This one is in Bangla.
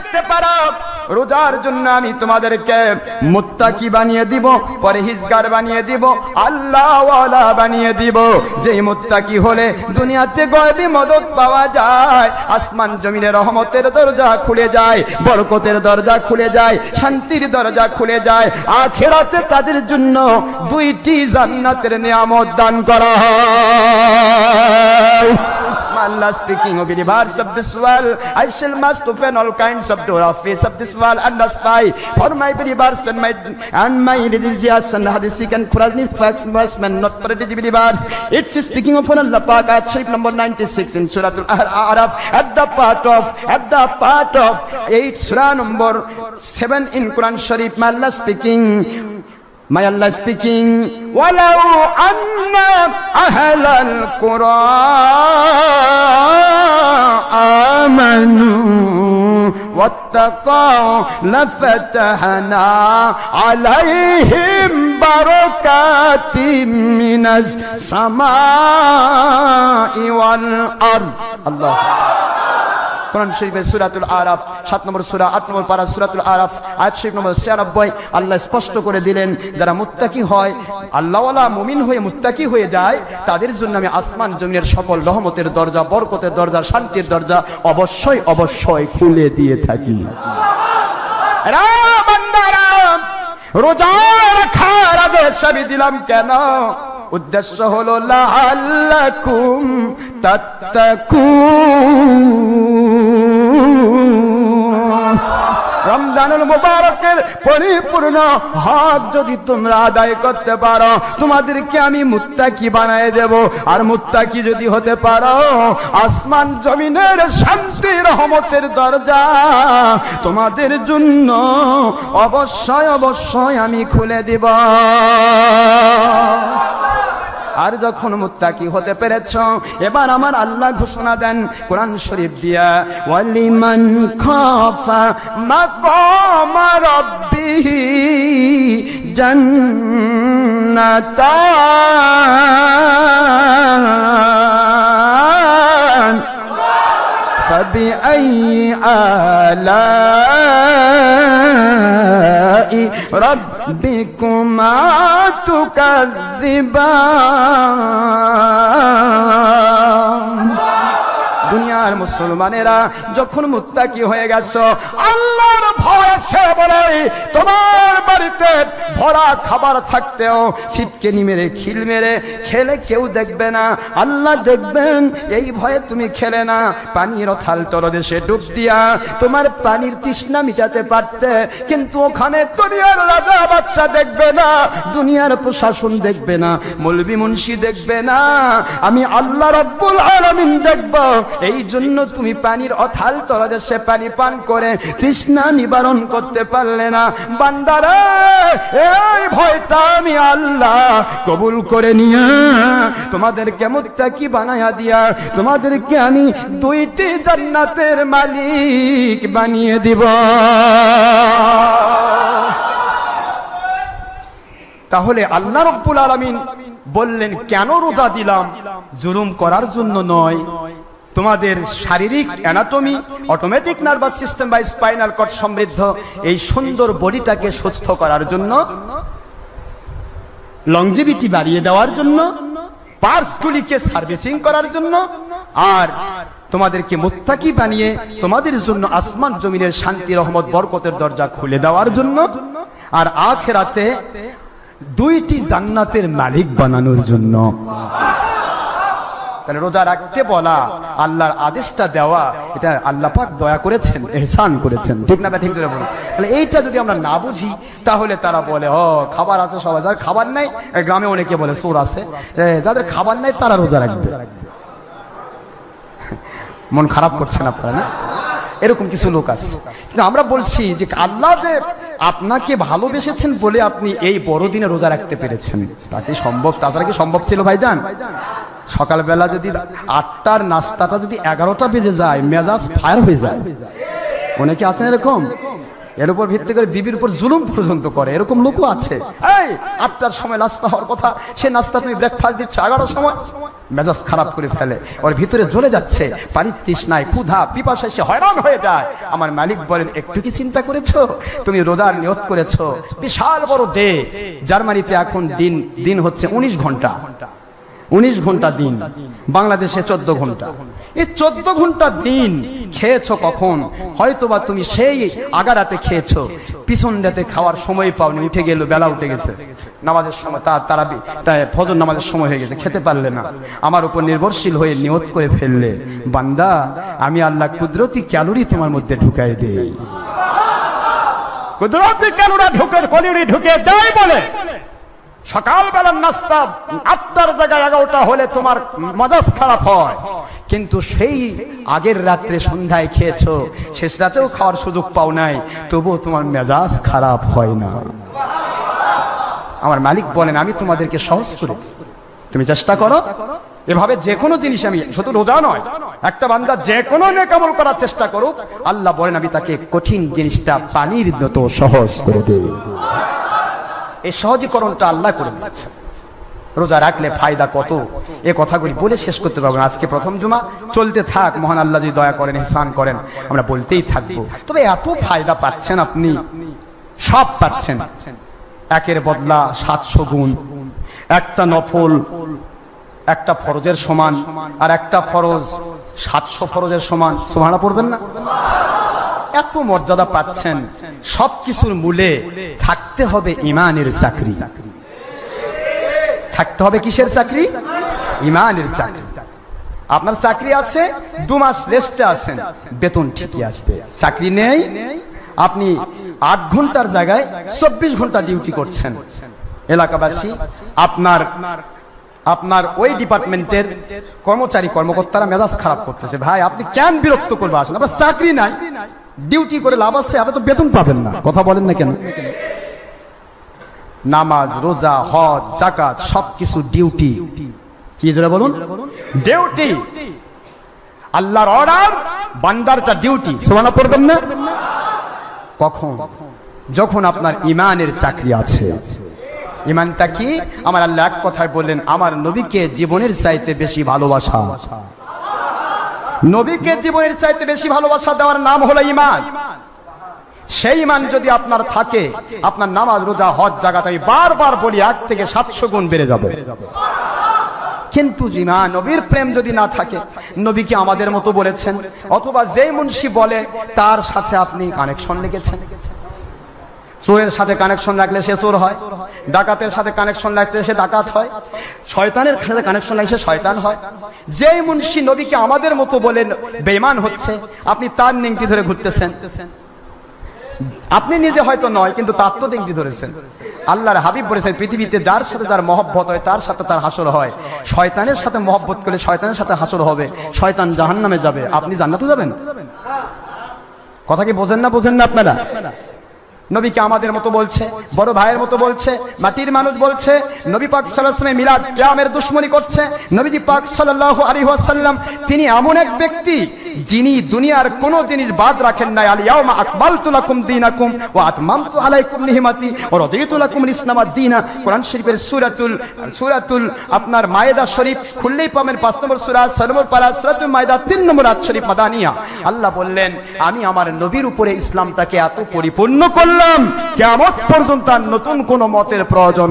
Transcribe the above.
রাখতে পারো, রোজার জন্য আমি তোমাদেরকে মুত্তাকি বানিয়ে দিব, পরহেজগার বানিয়ে দিব, আল্লাহওয়ালা বানিয়ে দিব। যেই মুত্তাকি হলে দুনিয়াতে গয়বি মদদ পাওয়া যায়, আসমান জমিনের রহমতের দরজা খুলে যায়, বরকতের দরজা খুলে যায়, শান্তির দরজা খুলে যায়। আখিরাতে তাদের জন্য 2টি জান্নাতের নিয়ামত দান করা হয়। Allah speaking of the verse of this world, I shall must open all kinds of door of face of this world and the sky for my believers and my religious and hadithic and Quranic facts must man not for the believers. It's speaking of Allah Pak ayat Sharif number 96 in Surah Al-Araf at the part of 8 Surah number 7 in Quran Sharif. Allah speaking, my Allah speaking, walau anna ahlal Qur'an amanu wattaqaw lafatahna alayhim barakatim minas samai wal ard. Allah কোরআন শরীফের সূরাতুল আরাফ 7 নম্বর সূরা 8 নম্বর পারা সূরাতুল আরাফ আয়াত শরীফ নম্বর 96 আল্লাহ স্পষ্ট করে দিলেন, যারা মুত্তাকি হয়, আল্লাহওয়ালা মুমিন হয়ে মুত্তাকি হয়ে যায়, তাদের জন্য আমি আসমান জমিনের সকল রহমতের দরজা, বরকতের দরজা, শান্তির দরজা অবশ্যই অবশ্যই খুলে দিয়ে থাকি। বান্দারা, রোজা রাখার আদেশ আমি দিলাম কেন? উদ্দেশ্য হলো লাআল্লাকুম তাত্তাকুন। রমজানুল মুবারকের পরিপূর্ণ হক যদি তোমরা আদায় করতে পারো, তোমাদেরকে আমি মুত্তাকি বানায় দেব। আর মুত্তাকি যদি হতে পারো, আসমান জমিনের শান্তি রহমতের দরজা তোমাদের জন্য অবশ্যই অবশ্যই আমি খুলে দেব। আর যখন মুত্তাকি হতে পেরেছ, এবার আমার আল্লাহ ঘোষণা দেন কোরআন শরীফ দিয়া, ওয়ালিমান খাফা মাকামা রাব্বিহি জান্নাতান ফাবিআইয়ি আলাই রাব্বিকুমা তুকাযযিবান। দুনিয়ার মুসলমানেরা যখন মুত্তাকি হয়ে গেছো, আল্লাহর ভয় আছে বলে তোমার বাড়িতে ভরা খাবার থাকতেও ছিটকেনি মেরে খিল মেরে খেলে কেউ দেখবে না, আল্লাহ দেখবেন, এই ভয়ে তুমি খেলে না। পানির থাল তলদেশে ডুব দিয়া তোমার পানির তৃষ্ণা মিটাতে পারতে, কিন্তু ওখানে দুনিয়ার রাজা বাদশা দেখবে না, দুনিয়ার প্রশাসন দেখবে না, মৌলবি মুন্সি দেখবে না, আমি আল্লাহ রাব্বুল আলামিন দেখব। এই জন্য তুমি পানির অথাল তলদেশে পানি পান করে তৃষ্ণা নিবারণ করতে পারলে না। বান্দারা, এই ভয়টা আমি আল্লাহ কবুল করে নিয়া তোমাদেরকে মুত্তাকি বানায়া দিয়া তোমাদেরকে আমি 2টি জান্নাতের মালিক বানিয়ে দিব। তাহলে আল্লাহ রাব্বুল আলামিন বললেন, কেন রোজা দিলাম? জুলুম করার জন্য নয়, তোমাদের শারীরিক অ্যানাটমি, অটোমেটিক নার্ভাস সিস্টেম বা স্পাইনাল কর্ড সমৃদ্ধ এই সুন্দর বডিটাকে সুস্থ করার জন্য, লংজিভিটি বাড়িয়ে দেওয়ার জন্য, পার্টসগুলিকে সার্ভিসিং করার জন্য, আর তোমাদেরকে মুত্তাকি বানিয়ে তোমাদের জন্য আসমান জমিনের শান্তি রহমত বরকতের দরজা খুলে দেওয়ার জন্য, আর আখিরাতে 2টি জান্নাতের মালিক বানানোর জন্য। তাহলে রোজা রাখতে বলা, আল্লাহর আদেশটা দেওয়া, এটা আল্লাহ পাক দয়া করেছেন, ইহসান করেছেন, ঠিক না? ঠিক জোরে বলুন। তাহলে এইটা যদি আমরা না বুঝি, তাহলে তারা বলে, ও খাবার আছে সবাই, যার খাবার নাই, গ্রামে অনেকে বলে চোর আছে, যাদের খাবার নাই তারা রোজা রাখবে। মন খারাপ করছেন আপনারা না? এরকম কিছু লোক আছে। কিন্তু আমরা বলছি যে আল্লাহ যে আপনাকে ভালোবেসেছেন বলে আপনি এই বড়দিনে রোজা রাখতে পেরেছেন, তা কি সম্ভব? তাছাড়া কি সম্ভব ছিল ভাইজান? সকালবেলা যদি 8টার নাস্তাটা যদি 11টা বেজে যায়, মেজাজ ফায়ার হয়ে যায়। অনেকে আছেন এরকম, এর উপর ভিত্তি করে বিবির উপর জুলুম পর্যন্ত করে, এরকম লোকও আছে। এই 8টার সময় নাস্তা হওয়ার কথা, সে নাস্তা তুমি ব্রেকফাস্ট দিচ্ছ 11টার সময়, মেজাজ খারাপ করে ফেলে, ওর ভিতরে জ্বলে যাচ্ছে, পানির তৃষ্ণায় ক্ষুধা পিপাসায় সে হয়রান হয়ে যায়। আমার মালিক বলেন, একটু কি চিন্তা করেছো? তুমি রোজার নিয়ত করেছো, বিশাল বড় ডে। জার্মানিতে এখন দিন হচ্ছে 19 ঘন্টা, 19 ঘন্টা দিন, বাংলাদেশে 14 ঘন্টা। এই 14 ঘন্টা দিন খেয়েছো কখন? হয়তোবা তুমি সেই আগারাতে খেয়েছো, পিছন রাতে খাওয়ার সময় পাওনি, উঠে গেল, বেলা উঠে গেছে, নামাজের সময় তাই ফজর নামাজের সময় হয়ে গেছে, খেতে পারলে না। আমার উপর নির্ভরশীল হয়ে নিয়ত করে ফেললে, বান্দা আমি আল্লাহ কুদরতি ক্যালোরি তোমার মধ্যে ঢুকাই দেই, কুদরতি ক্যালোরি ঢুকে দেয় বলে সকালবেলার নাস্তা 8টার জায়গায় 11টা হলে তোমার মেজাজ খারাপ হয়, কিন্তু সেই আগের রাত্রে সন্ধ্যায় খেয়েছো, শেষ রাতেও খাওয়ার সুযোগ পাও নাই, তবুও তোমার মেজাজ খারাপ হয় না। আমার মালিক বলেন, আমি তোমাদেরকে সহজ করে, তুমি চেষ্টা করো এভাবে যে কোনো জিনিস, আমি শুধু রোজা নয়, একটা বান্দা যে কোনো নেক আমল করার চেষ্টা করুক, আল্লাহ বলেন আমি তাকে কঠিন জিনিসটা পানির মতো সহজ করে দেব। এই সহজীকরণটা আল্লাহ করে দিচ্ছে। রোজা রাখলে ফায়দা কত, এ কথাগুলি বলে শেষ করতে পারবো না। আজকে প্রথম জুমা, চলতে থাক, মহান আল্লাহ যদি দয়া করেন, ইহসান করেন, আমরা বলতেই থাকবো। তবে এত ফায়দা পাচ্ছেন আপনি, সব পাচ্ছেন, একের বদলা 700 গুণ। একটা নফল একটা ফরজের সমান, আর একটা ফরজ 700 ফরজের সমান। সুবহানাল্লাহ পড়বেন না? এত মর্যাদা পাচ্ছেন। সবকিছুর মূলে থাকতে হবে ইমানের চাকরি। থাকতে হবে কিসের চাকরি? ইমানের চাকরি। আপনার চাকরি আছে, 2 মাস রেস্টে আছেন, বেতন ঠিকই আসবে। চাকরি নেই, আপনি 8 ঘন্টার জায়গায় 24 ঘন্টা ডিউটি করছেন। এলাকাবাসী আপনার ওই ডিপার্টমেন্টের কর্মচারী কর্মকর্তারা মেজাজ খারাপ করতেছে, ভাই আপনি কেন বিরক্ত করবে, আসেন, আপনার চাকরি নাই, ডিউটি করে লাভ আছে, আপনি তো বেতন পাবেন না। কথা বলেন না কেন? নামাজ, রোজা, হজ, যাকাত সবকিছু ডিউটি। কি জোরে বলুন? ডিউটি। আল্লাহর অর্ডার, বান্দারটা ডিউটি। সুবহানাল্লাহ পড়বেন না? কখন? যখন আপনার ইমানের চাকরি আছে। ইমানটা কি? আমার আল্লাহ এক কথায় বললেন, আমার নবীকে জীবনের চাইতে বেশি ভালোবাসা। নবীকে জীবনের চাইতে বেশি ভালোবাসা দেওয়ার নাম হলো ইমান। সেই ইমান যদি আপনার থাকে, আপনার নামাজ, রোজা, হজ, যাকাত, আমি বারবার বলি, 1 থেকে 700 গুণ বেড়ে যাবে। কিন্তু ইমান, নবীর প্রেম যদি না থাকে, নবীকে আমাদের মতো বলেছেন, অথবা যেই মুন্সি বলে তার সাথে আপনি কানেকশন লেগেছেন। চোরের সাথে কানেকশন রাখলে সে চোর হয়, ডাকাতের সাথে কানেকশন রাখলে সে ডাকাত হয়, শয়তানের সাথে কানেকশন রাখলে সে শয়তান হয়। যেই মুন্সি নবীকে আমাদের মতো বলেন বেঈমান হচ্ছে, আপনি তার নিংটি ধরে ঘুরতেছেন। আপনি নিজে হয়তো নয়, কিন্তু তার তো নিংটি ধরেছেন। আল্লাহর হাবিব বলেছেন, পৃথিবীতে যার সাথে যার মহব্বত হয় তার সাথে তার হাসর হয়। শয়তানের সাথে মহব্বত করলে শয়তানের সাথে হাসর হবে, শয়তান জাহান্নামে যাবে, আপনি জান্নাতে যাবেন। কথা কি বোঝেন না আপনারা? নবীকে আমাদের মতো বলছে, বড় ভাইয়ের মতো বলছে, মাটির মানুষ বলছে। নবী পাক সাল্লাল্লাহু আলাইহি ওয়াসাল্লাম মিলাদ কিয়ামের দুশমনি করছে। নবীজি পাক সাল্লাল্লাহু আলাইহি ওয়াসাল্লাম তিনি এমন এক ব্যক্তি যিনি দুনিয়ার কোন জিনিস বাদ রাখেন নাই। আল ইয়াউমা আকমালতু লাকুম দীনাকুম ওয়া আতমামতু আলাইকুম নিহমাতি ওয়া রাদিতু লাকুম ইসলামাদ দীনা। কোরআন শরীফের সূরাতুল আপনার মায়েদা শরীফ খুললেই পাবেন 5 নম্বর সূরা 6 নম্বর পারা, সূরাতুল মায়েদা 3 নম্বর আয়াত শরীফ মাদানিয়া। আল্লাহ বললেন, আমি আমার নবীর উপরে ইসলামটাকে এত পরিপূর্ণ করলাম, কিয়ামত পর্যন্ত নতুন কোন মতের প্রয়োজন